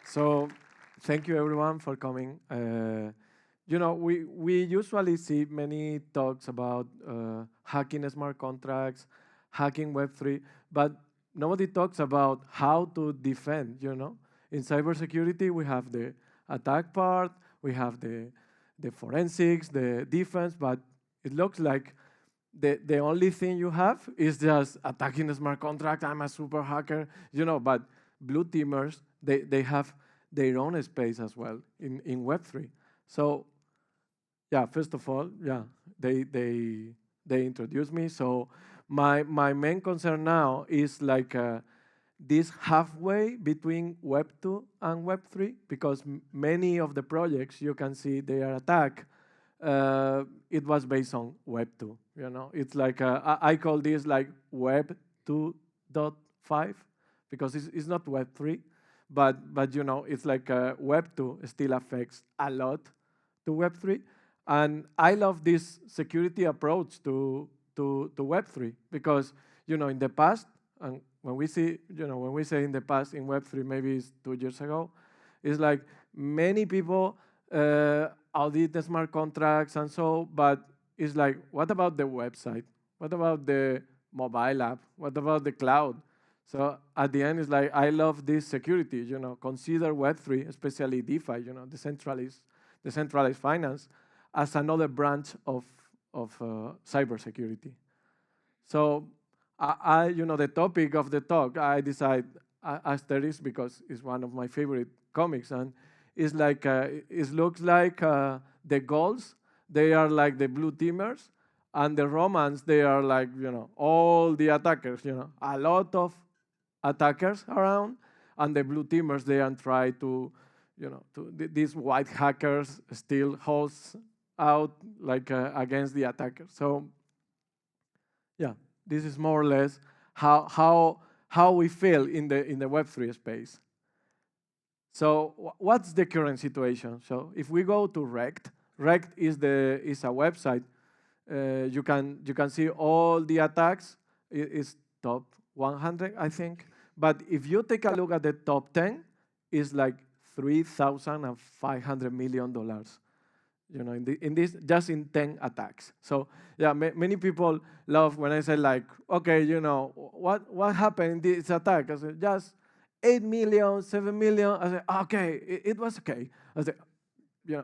So thank you everyone for coming. We usually see many talks about hacking smart contracts, hacking Web3, but nobody talks about how to defend, In cybersecurity, we have the attack part, we have the forensics, the defense, but it looks like the only thing you have is just attacking a smart contract. I'm a super hacker, but blue teamers, they have their own space as well in Web3. So yeah, first of all, yeah, they introduced me. So my main concern now is like this halfway between Web 2 and Web 3, because many of the projects you can see their attack, it was based on Web 2. It's like I call this like Web 2.5 because it's not Web 3, but it's like Web 2 still affects a lot to Web 3, and I love this security approach to Web 3 because in the past, and when we see when we say in the past in Web 3, maybe it's 2 years ago, it's like many people audit the smart contracts and so, but it's like, what about the website? What about the mobile app? What about the cloud? So at the end, it's like, I love this security, consider Web3, especially DeFi, decentralized finance, as another branch of cybersecurity. So the topic of the talk, I decide Asterix because it's one of my favorite comics, and it's like it looks like the goals, they are like the blue teamers, and the Romans, they are like all the attackers, a lot of attackers around, and the blue teamers, they are try to these white hackers still holds out like against the attackers. So yeah, this is more or less how we feel in the Web3 space. So what's the current situation? So if we go to Rect is a website. You can see all the attacks. It's top 100, I think. But if you take a look at the top 10, it's like $3,500 million. In this, just in 10 attacks. So yeah, many people love when I say like, okay, what happened in this attack? I said, just 8 million, 7 million. I said, okay, it was okay. I said,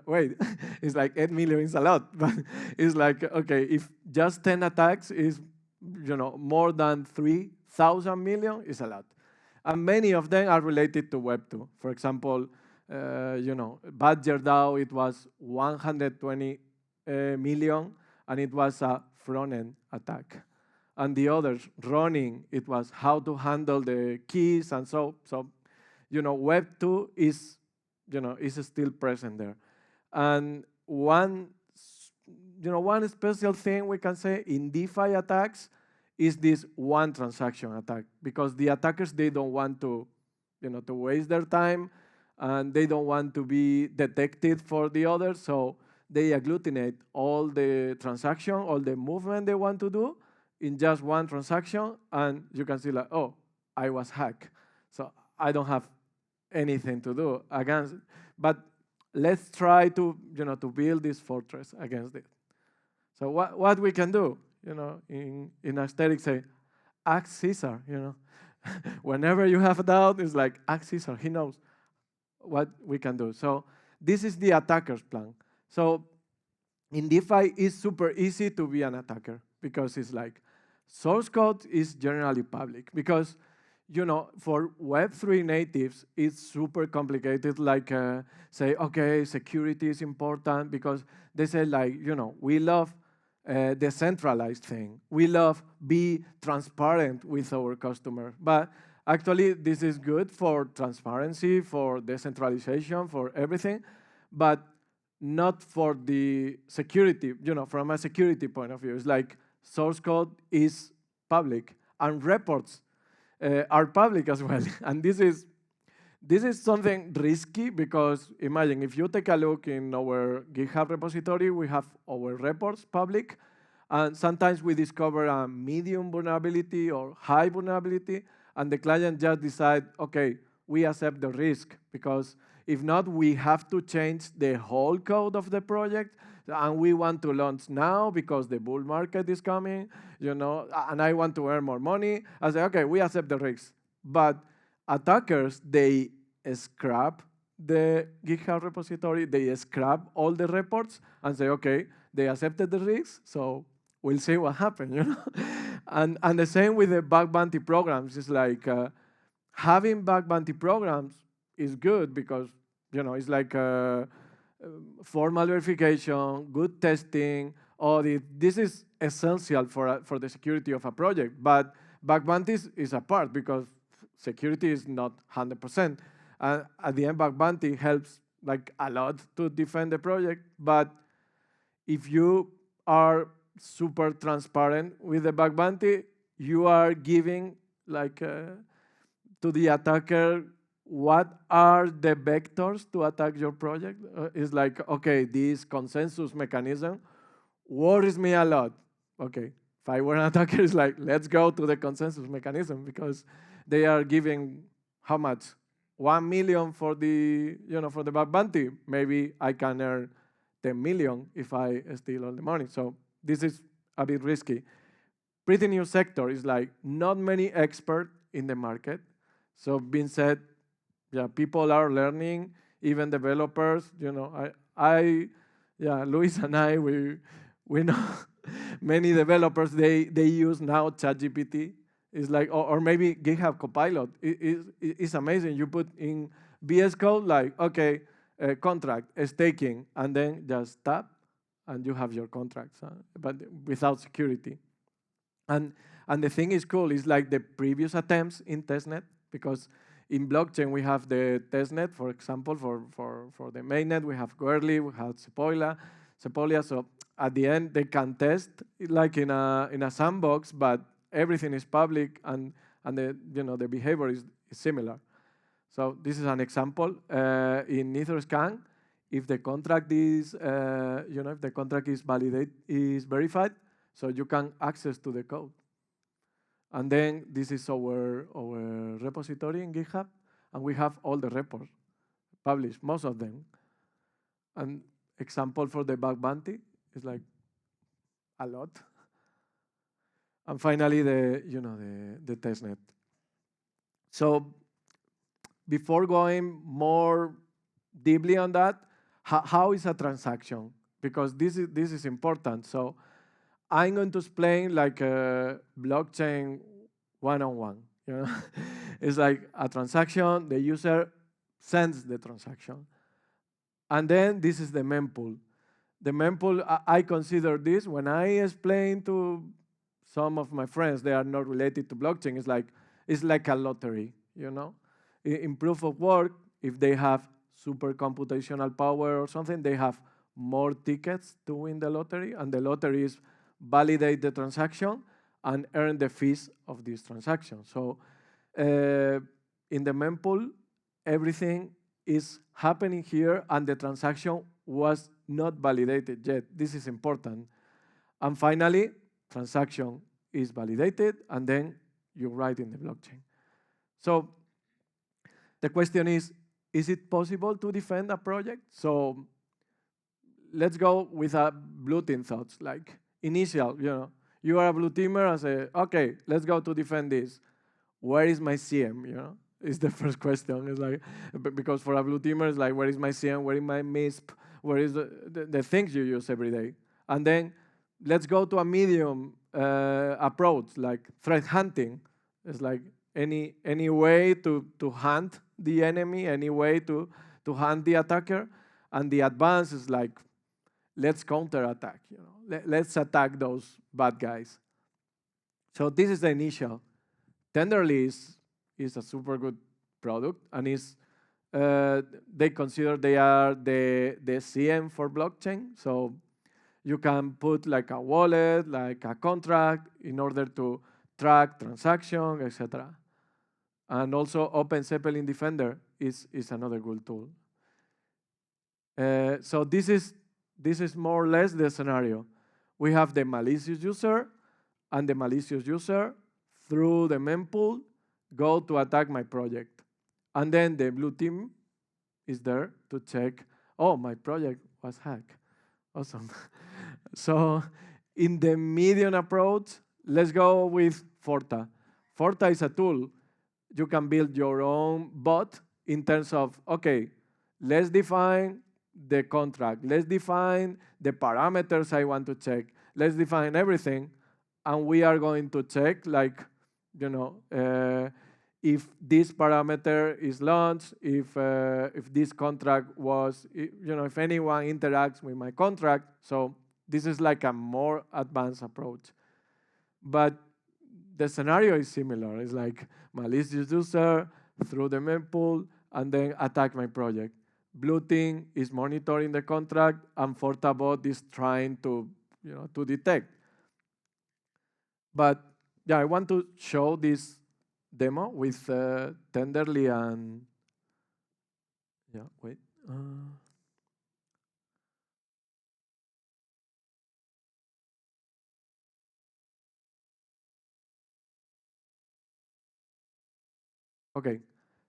wait, it's like 8 million is a lot, but it's like, okay, if just 10 attacks is, more than 3,000 million is a lot. And many of them are related to Web 2. For example, Badger DAO, it was 120 million, and it was a front-end attack. And the others, running, it was how to handle the keys and so. So, Web 2 is still present there. And one special thing we can say in DeFi attacks is this one transaction attack, because the attackers, they don't want to waste their time, and they don't want to be detected for the others, so they agglutinate all the transaction, all the movement they want to do in just one transaction, and you can see like, oh, I was hacked, so I don't have anything to do against it. But let's try to build this fortress against it. So what we can do, in Asterix say, ask Caesar, Whenever you have a doubt, it's like, ask Caesar, he knows what we can do. So this is the attacker's plan. So in DeFi, it's super easy to be an attacker because it's like source code is generally public. Because for Web3 natives, it's super complicated. Like say, okay, security is important because they say like, we love decentralized thing. We love be transparent with our customer. But actually, this is good for transparency, for decentralization, for everything, but not for the security, from a security point of view. It's like source code is public, and reports are public as well. And this is something risky because imagine if you take a look in our GitHub repository, we have our reports public, and sometimes we discover a medium vulnerability or high vulnerability, and the client just decide, okay, we accept the risk, because if not, we have to change the whole code of the project, and we want to launch now because the bull market is coming, and I want to earn more money. I say, okay, we accept the risks. But attackers, they scrap the GitHub repository, they scrap all the reports and say, okay, they accepted the risks, so we'll see what happens, and the same with the bug bounty programs. It's like having bug bounty programs is good because, it's like formal verification, good testing, audit. This is essential for the security of a project. But bug bounties is a part because security is not 100%. At the end, bug bounty helps like a lot to defend the project. But if you are super transparent with the bug bounty, you are giving like to the attacker what are the vectors to attack your project. It's like, okay, this consensus mechanism worries me a lot. Okay, if I were an attacker, it's like, let's go to the consensus mechanism because they are giving how much? 1 million for the, for the bug bounty. Maybe I can earn 10 million if I steal all the money. So this is a bit risky. Pretty new sector is like not many experts in the market. So being said, yeah, people are learning, even developers, Luis and I, we know many developers, they use now ChatGPT. It's like, or maybe GitHub Copilot. It's amazing. You put in VS Code, like, okay, contract, staking, and then just tap, and you have your contracts, but without security. And the thing is cool, it's like the previous attempts in testnet, because in blockchain we have the testnet, for example, for the mainnet, we have Goerli, we have Sepolia. So at the end, they can test like in a sandbox, but everything is public, and the the behavior is similar. So this is an example. In EtherScan, if the contract is if the contract is verified, so you can access to the code. And then this is our repository in GitHub, and we have all the reports published, most of them. And example for the bug bounty is like a lot. And finally, the testnet. So before going more deeply on that, how is a transaction? Because this is important. So I'm going to explain like a blockchain one-on-one. It's like a transaction, the user sends the transaction. And then this is the mempool. The mempool, I consider this, when I explain to some of my friends, they are not related to blockchain, it's like a lottery, In proof of work, if they have super computational power or something, they have more tickets to win the lottery, and the lottery is validate the transaction and earn the fees of this transaction. So in the mempool, everything is happening here, and the transaction was not validated yet. This is important. And finally, transaction is validated, and then you write in the blockchain. So the question is it possible to defend a project? So let's go with a blue team thoughts, like initial, you are a blue teamer and say, okay, let's go to defend this. Where is my CM, Is the first question. It's like, because for a blue teamer, it's like, where is my CM? Where is my MISP? Where is the things you use every day? And then let's go to a medium approach, like threat hunting. It's like any way to hunt the enemy, any way to hunt the attacker. And the advance is like, let's counterattack, let's attack those bad guys. So this is the initial. Tenderly is a super good product, and they consider they are the CM for blockchain. So you can put like a wallet, like a contract, in order to track transaction, etc. And also Open Zeppelin Defender is another good tool. So this is more or less the scenario. We have the malicious user, and the malicious user, through the mempool, go to attack my project. And then the blue team is there to check, oh, my project was hacked. Awesome. So in the medium approach, let's go with Forta. Forta is a tool. You can build your own bot in terms of, okay, let's define the contract. Let's define the parameters I want to check. Let's define everything. And we are going to check, like, if this parameter is launched, if this contract was, if anyone interacts with my contract. So this is like a more advanced approach. But the scenario is similar. It's like malicious user through the mempool and then attack my project. Blue team is monitoring the contract, and FortaBot is trying to, to detect. But yeah, I want to show this demo with Tenderly and yeah, wait. Okay,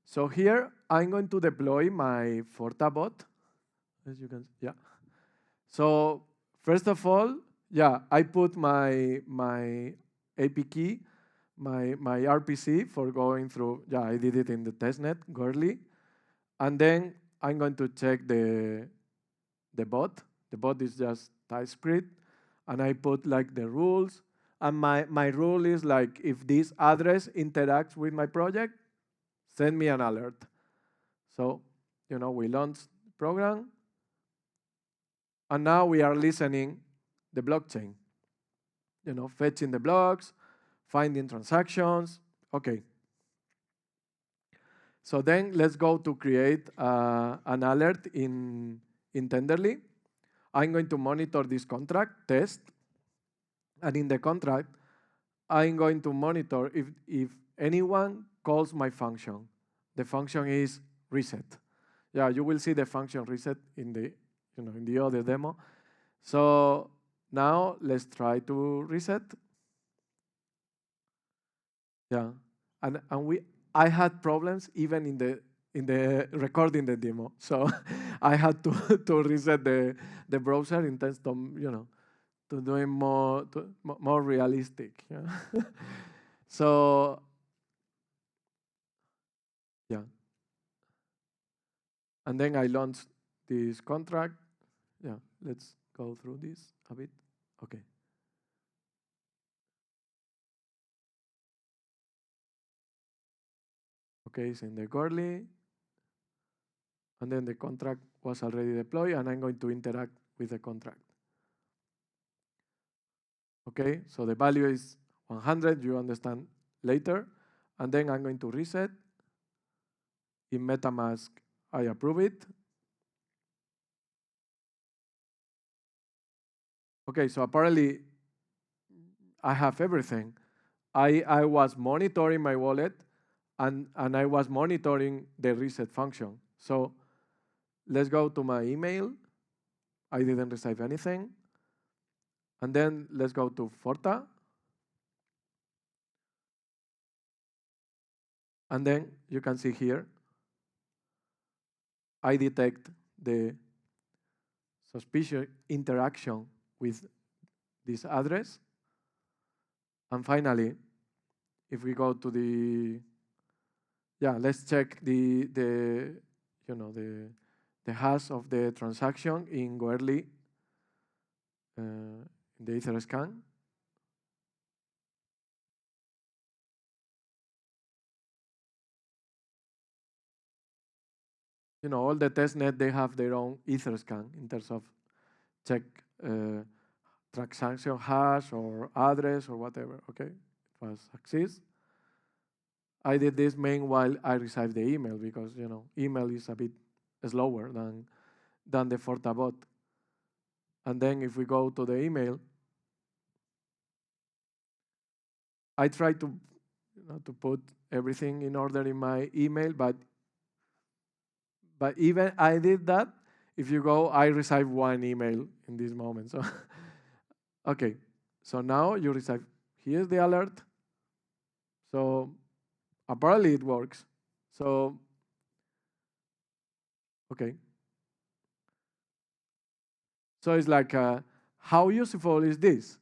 so here I'm going to deploy my FortaBot, as you can see. Yeah. So first of all, yeah, I put my AP key, my RPC for going through. Yeah, I did it in the testnet, Gurley, and then I'm going to check the bot. The bot is just TypeScript, and I put like the rules. And my rule is like, if this address interacts with my project, send me an alert. So, we launched the program, and now we are listening the blockchain. Fetching the blocks, finding transactions. Okay. So then let's go to create an alert in Tenderly. I'm going to monitor this contract test. And in the contract, I'm going to monitor if anyone calls my function. The function is reset. Yeah, you will see the function reset in the other demo. So now let's try to reset. Yeah, and I had problems even in the recording the demo. So I had to reset the browser in terms of to doing more realistic. Yeah. So yeah, and then I launched this contract. Yeah, let's go through this a bit. Okay. Okay, it's in the Goerli, and then the contract was already deployed, and I'm going to interact with the contract. Okay, so the value is 100, you understand later, and then I'm going to reset. In MetaMask, I approve it. Okay, so apparently I have everything. I was monitoring my wallet, and I was monitoring the reset function. So let's go to my email. I didn't receive anything. And then let's go to Forta. And then you can see here, I detect the suspicious interaction with this address. And finally, if we go to let's check the hash of the transaction in Goerli, in the Etherscan. All the testnet, they have their own Etherscan in terms of check transaction hash or address or whatever. Okay, it was success. I did this meanwhile I received the email, because email is a bit slower than the FortaBot. And then if we go to the email, I try to to put everything in order in my email, but even I did that. If you go, I receive one email in this moment. So okay, so now you receive, here's the alert. So apparently it works. So Okay. So it's like, how useful is this?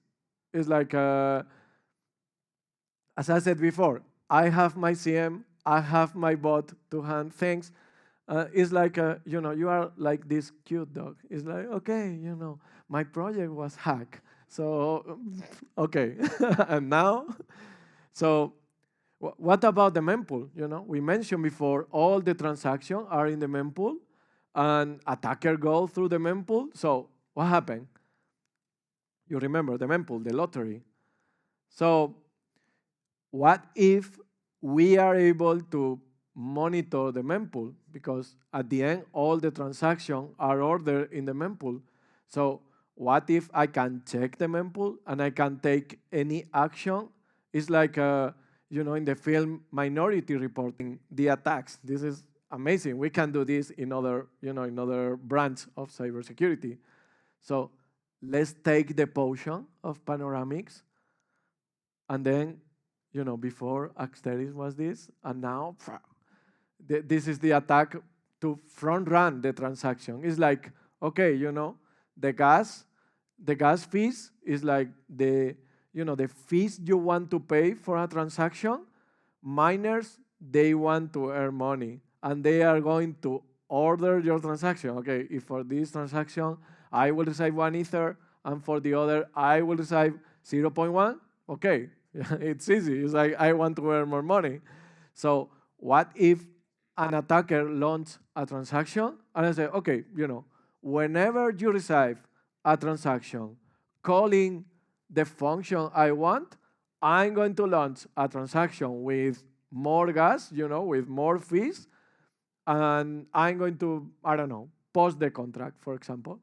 It's like, as I said before, I have my CM, I have my bot to hand things. It's like, you are like this cute dog. It's like, okay, my project was hacked. So, okay. And now, so what about the mempool? We mentioned before all the transactions are in the mempool and attacker go through the mempool. So what happened? You remember the mempool, the lottery. So what if we are able to monitor the mempool? Because at the end, all the transactions are ordered in the mempool. So what if I can check the mempool and I can take any action? It's like, in the film Minority Reporting, the attacks. This is amazing. We can do this in other branch of cybersecurity. So let's take the potion of panoramics, and then, before HackTricks was this, and now this is the attack to front run the transaction. It's like, okay, the gas fees is like the fees you want to pay for a transaction. Miners, they want to earn money, and they are going to order your transaction. Okay, if for this transaction I will receive 1 Ether, and for the other I will receive 0.1. Okay, it's easy. It's like I want to earn more money. So what if an attacker launches a transaction and I say, okay, whenever you receive a transaction calling the function I want, I'm going to launch a transaction with more gas, with more fees, and I'm going to, I don't know, post the contract, for example.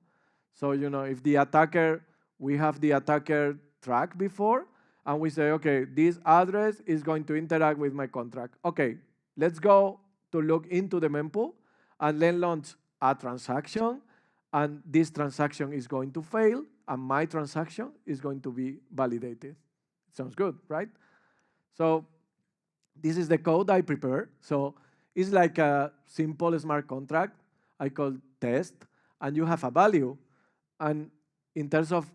So, if the attacker, we have the attacker track before, and we say, okay, this address is going to interact with my contract. Okay, let's go to look into the mempool and then launch a transaction, and this transaction is going to fail, and my transaction is going to be validated. Sounds good, right? So this is the code I prepared. So it's like a simple smart contract I call test, and you have a value. And in terms of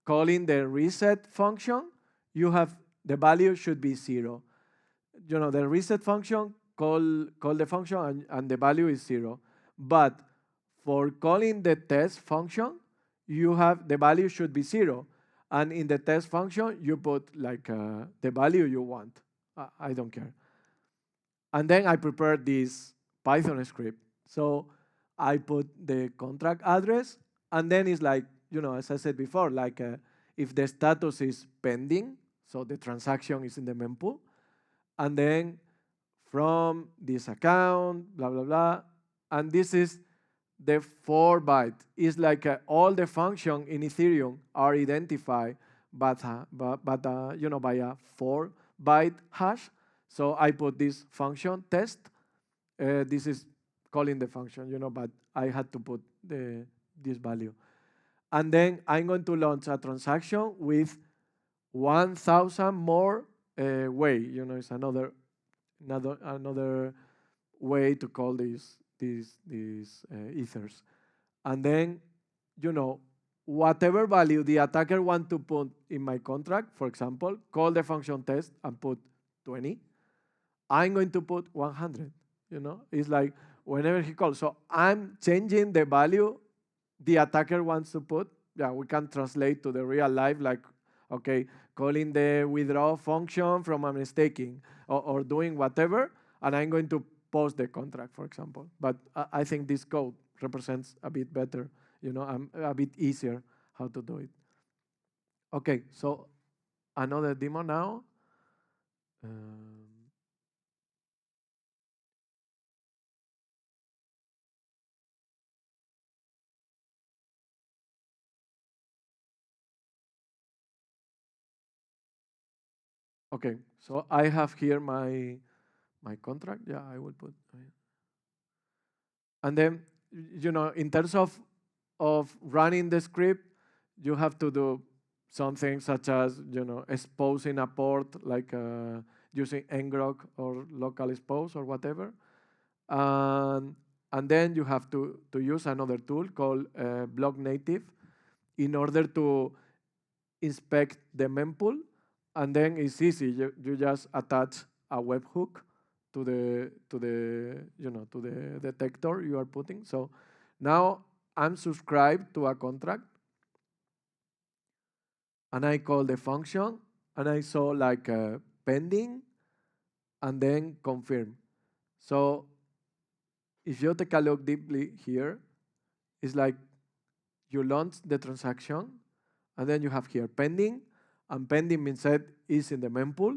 calling the reset function, you have the value should be 0. The reset function call the function and the value is 0. But for calling the test function, you have the value should be 0. And in the test function, you put like the value you want. I don't care. And then I prepared this Python script. So I put the contract address, and then it's like, as I said before, like if the status is pending, so the transaction is in the mempool, and then from this account, blah, blah, blah, and this is the 4-byte. It's like all the functions in Ethereum are identified by a 4-byte hash. So I put this function test. This is calling the function, but I had to put this value. And then I'm going to launch a transaction with 1,000 more way. It's another way to call these ethers. And then, whatever value the attacker want to put in my contract, for example, call the function test and put 20. I'm going to put 100. It's like whenever he calls. So I'm changing the value the attacker wants to put. Yeah, we can translate to the real life, like, okay, calling the withdraw function from a staking or doing whatever, and I'm going to post the contract, for example. But I think this code represents a bit better, a bit easier how to do it. Okay, so another demo now. Okay, so I have here my contract. Yeah, I will put. And then, in terms of running the script, you have to do something such as, exposing a port, like using ngrok or local expose or whatever. And And then you have to use another tool called Block Native in order to inspect the mempool. And then it's easy. You just attach a webhook to the detector you are putting. So now I'm subscribed to a contract, and I call the function, and I saw like pending, and then confirm. So if you take a look deeply here, it's like you launch the transaction, and then you have here pending, and pending means that is in the mempool,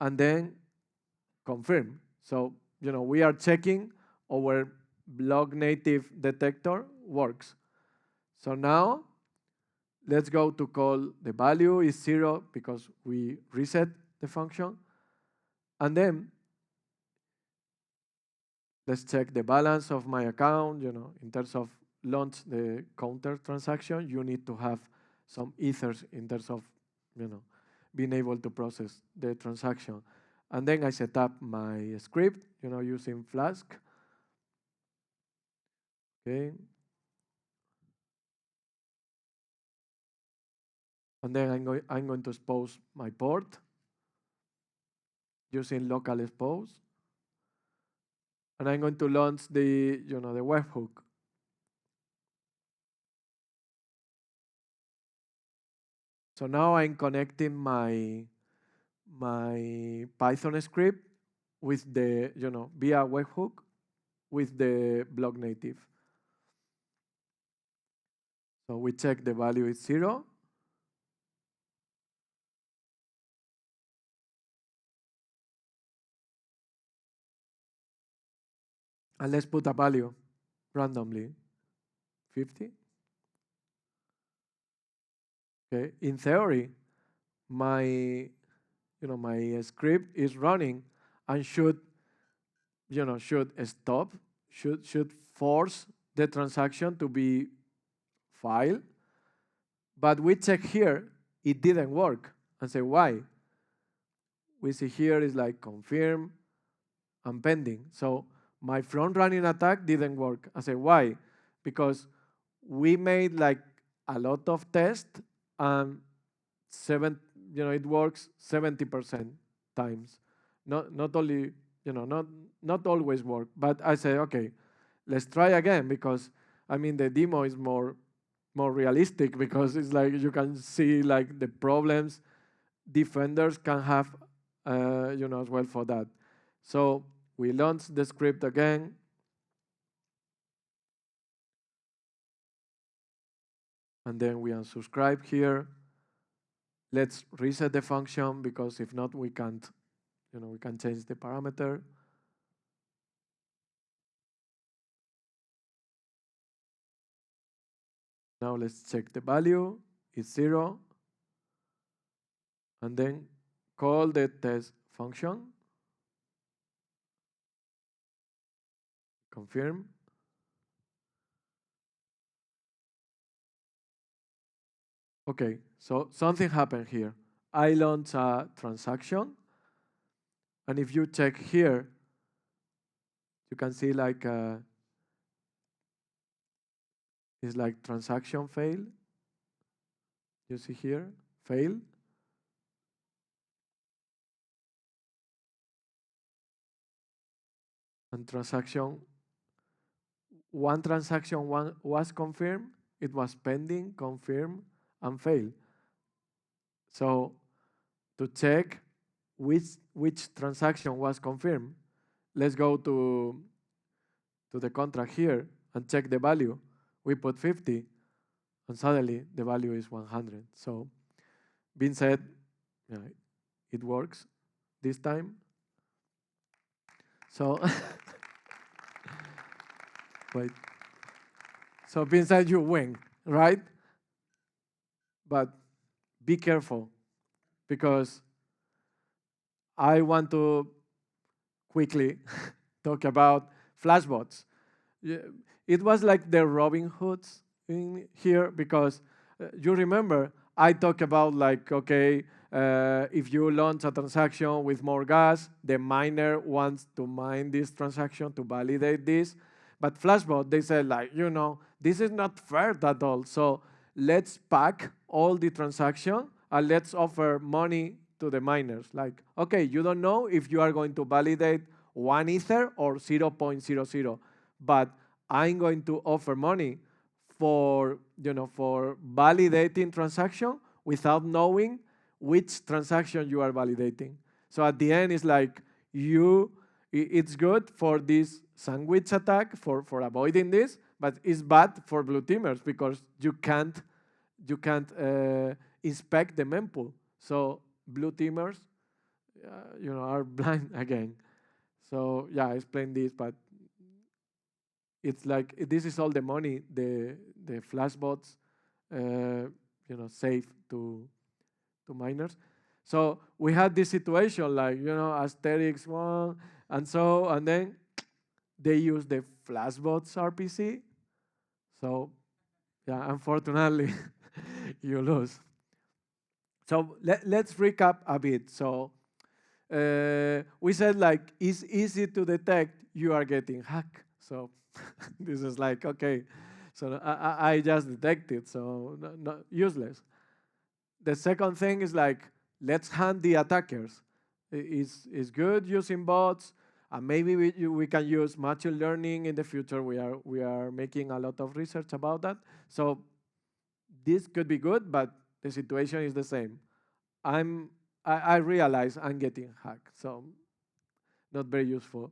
and then confirm. So we are checking our block native detector works. So now let's go to call the value is 0 because we reset the function, and then let's check the balance of my account. In terms of launch the counter transaction, you need to have some ethers in terms of being able to process the transaction. And then I set up my script, using Flask. Okay. And then I'm going to expose my port using local expose. And I'm going to launch the webhook. So now I'm connecting my Python script with the via webhook with the block native. So we check the value is 0. And let's put a value randomly, 50. Okay. In theory, my my script is running and should stop, should force the transaction to be filed. But we check here, it didn't work, and say why. We see here is like confirm and pending. So my front running attack didn't work. I say why? Because we made like a lot of tests, and it works 70% times. Not only not always work. But I say okay, let's try again, because the demo is more realistic, because it's like you can see like the problems defenders can have as well for that. So we launch the script again. And then we unsubscribe here. Let's reset the function, because if not, we can't, we can change the parameter. Now let's check the value. It's 0. And then call the test function. Confirm. Okay, so something happened here. I launch a transaction, and if you check here, you can see like it's like transaction fail. You see here, fail. And one transaction was confirmed, it was pending, confirmed, and failed. So to check which transaction was confirmed, let's go to the contract here and check the value. We put 50, and suddenly the value is 100. So being said, it works this time. So wait. So being said, you win, right? But be careful, because I want to quickly talk about flashbots. It was like the Robin Hoods in here, because you remember I talk about like, okay, if you launch a transaction with more gas, the miner wants to mine this transaction to validate this. But Flashbot, they said like, this is not fair at all. So let's pack all the transaction and let's offer money to the miners. Like, okay, you don't know if you are going to validate 1 Ether or 0.00, but I'm going to offer money for, for validating transaction without knowing which transaction you are validating. So at the end, it's like it's good for this sandwich attack for avoiding this, but it's bad for blue teamers because you can't inspect the mempool. So blue teamers, are blind again. So yeah, I explained this, but it's like this is all the money the flashbots, save to miners. So we had this situation like Asterix one, and then they use the flashbots RPC. So yeah, unfortunately, you lose. So let's recap a bit. So we said like it's easy to detect you are getting hacked. So this is like, okay, so I just detected, so not useless. The second thing is like, let's hunt the attackers. It's good using bots, and maybe we can use machine learning in the future. We are making a lot of research about that. So this could be good, but the situation is the same. I realize I'm getting hacked, so not very useful.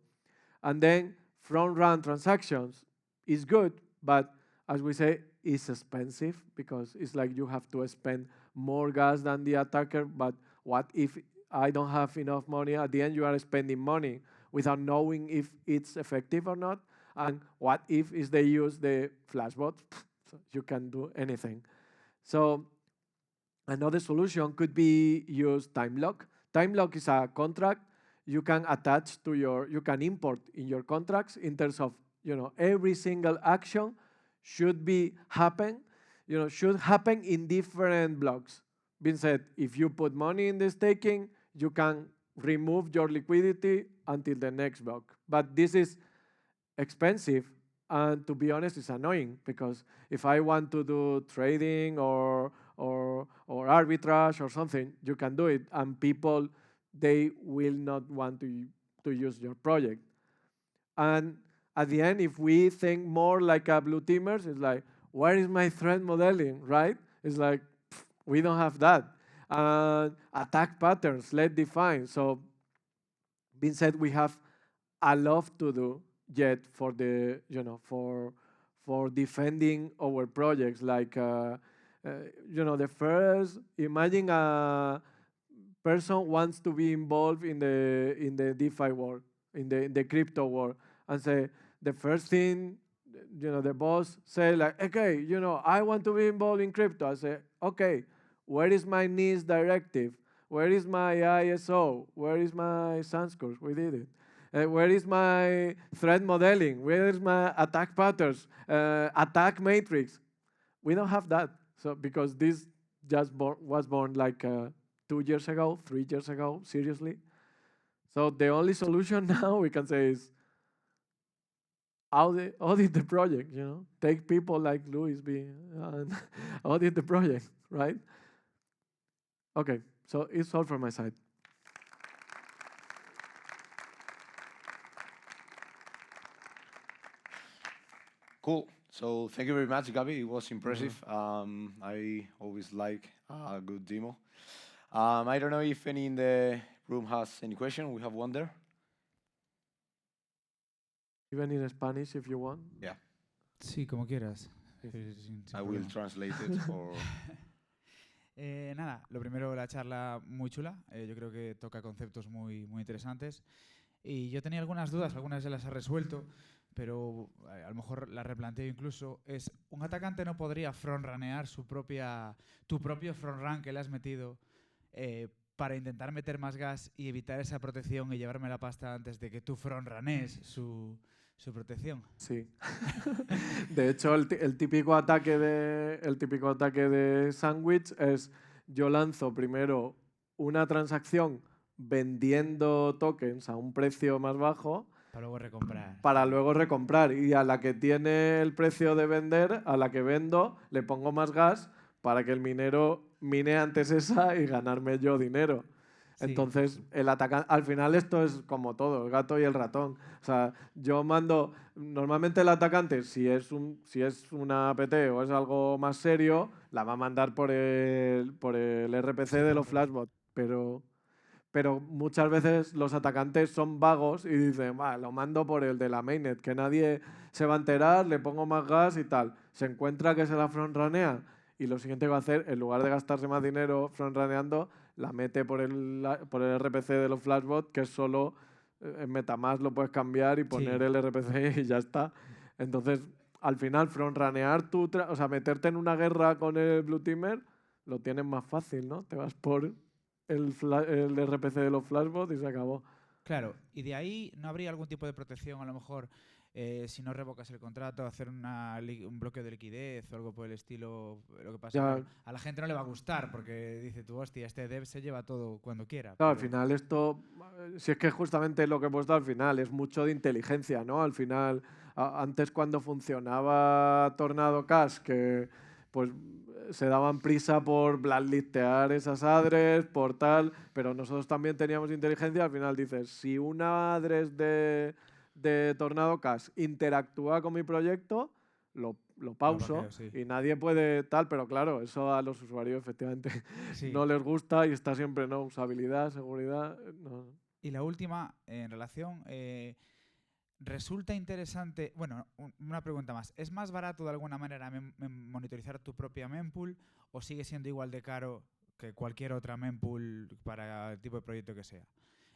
And then front run transactions is good, but as we say, it's expensive because it's like you have to spend more gas than the attacker. But what if I don't have enough money? At the end, you are spending money without knowing if it's effective or not. And what if is they use the flashbot? So you can do anything. So another solution could be use time lock. Time lock is a contract you can attach to you can import in your contracts in terms of, every single action should happen in different blocks. Being said, if you put money in the staking, you can remove your liquidity until the next block. But this is expensive, and to be honest, it's annoying because if I want to do trading or arbitrage or something, you can do it, and people, they will not want to use your project. And at the end, if we think more like a blue teamers, it's like, where is my threat modeling, right? It's like, we don't have that. Attack patterns, let's define. So being said, we have a lot to do yet for the, for defending our projects. Like, the first, imagine a person wants to be involved in the DeFi world, in the crypto world, and say the first thing, the boss say like, okay, I want to be involved in crypto. I say, okay, where is my NIST directive? Where is my ISO? Where is my sans course? We did it. Where is my threat modeling? Where is my attack patterns? Attack matrix? We don't have that. So because this just was born like 2 years ago, 3 years ago, seriously. So the only solution now we can say is audit the project, take people like Luis B and audit the project, right? Okay, so it's all from my side. Cool. So thank you very much, Gabi. It was impressive. I always like a good demo. I don't know if any in the room has any question. We have one there. Even in Spanish, if you want. Yeah. Sí, como quieras. I will translate it. Nada, lo primero, la charla muy chula. Yo creo que toca conceptos muy, muy interesantes. Y yo tenía algunas dudas, algunas ya las he resuelto, pero a lo mejor las replanteo incluso. Es, ¿un atacante no podría frontranear tu propio frontrun que le has metido para intentar meter más gas y evitar esa protección y llevarme la pasta antes de que tú frontranees su protección? Sí. De hecho, el típico ataque de sándwich es yo lanzo primero una transacción vendiendo tokens a un precio más bajo Para luego recomprar. para luego recomprar. Y a la que tiene el precio de vender, a la que vendo, le pongo más gas para que el minero mine antes esa y ganarme yo dinero. Sí, Entonces, justo. el atacante, al final esto es como todo, el gato y el ratón. O sea, yo mando, normalmente el atacante, si es una APT o es algo más serio, la va a mandar por el RPC Sí, de por los RPC. flashbots. Pero muchas veces los atacantes son vagos y dicen, va, lo mando por el de la mainnet, que nadie se va a enterar, le pongo más gas y tal. Se encuentra que se la frontranea y lo siguiente que va a hacer, en lugar de gastarse más dinero frontraneando, la mete por el RPC de los flashbots, que es solo en MetaMask lo puedes cambiar y poner Sí. el RPC y ya está. Entonces, al final, frontranear o sea, meterte en una guerra con el Blue Teamer, lo tienes más fácil, ¿no? Te vas por el RPC de los flashbots y se acabó. Claro, y de ahí no habría algún tipo de protección, a lo mejor, si no revocas el contrato, hacer un bloqueo de liquidez o algo por el estilo. Lo que pasa, Ya, claro, a la gente no le va a gustar porque dice tú, hostia, este dev se lleva todo cuando quiera. claro, al Pero final esto, si es que es justamente lo que he puesto al final, es mucho de inteligencia, ¿no? Al final, antes cuando funcionaba Tornado Cash, que pues se daban prisa por blacklistear esas address, por tal, pero nosotros también teníamos inteligencia, al final dices, si una address de Tornado Cash interactúa con mi proyecto, lo lo pauso bloqueo, sí. y nadie puede tal, pero claro, eso a los usuarios efectivamente Sí. no les gusta y está siempre, ¿no? Usabilidad, seguridad. No. Y la última, en relación, resulta interesante, bueno, una pregunta más. ¿Es más barato de alguna manera monitorizar tu propia mempool o sigue siendo igual de caro que cualquier otra mempool para el tipo de proyecto que sea?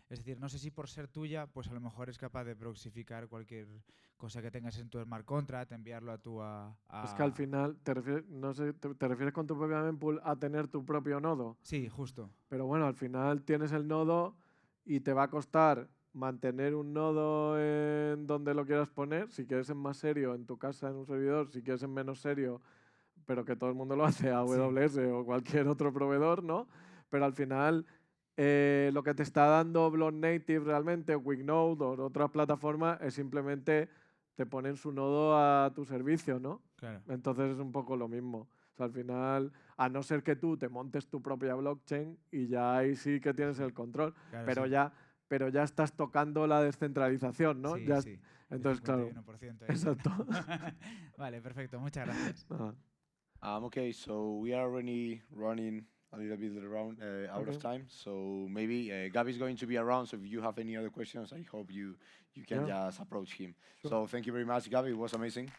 Es decir, no sé si por ser tuya, pues a lo mejor es capaz de proxificar cualquier cosa que tengas en tu smart contract, enviarlo a tu Es que al final, no sé, te refieres con tu propia mempool a tener tu propio nodo. Sí, justo. Pero bueno, al final tienes el nodo y te va a costar mantener un nodo en donde lo quieras poner. Si quieres en más serio, en tu casa, en un servidor. Si quieres en menos serio, pero que todo el mundo lo hace, Sí, AWS o cualquier otro proveedor, ¿no? Pero al final, lo que te está dando Block Native realmente, o QuickNode o otras plataformas, es simplemente te ponen su nodo a tu servicio, ¿no? claro. Entonces es un poco lo mismo. O sea, al final, a no ser que tú te montes tu propia blockchain y ya ahí sí que tienes el control, Claro, pero sí. ya estás tocando la descentralización, ¿no? Sí, sí. El Entonces, claro, 51% ahí. exacto. Vale, perfecto. Muchas gracias. Nada, Okay, so we are already running a little bit around out of okay. time. So maybe Gabi is going to be around. So if you have any other questions, I hope you can Yeah. just approach him. Sure. So thank you very much, Gabi. It was amazing.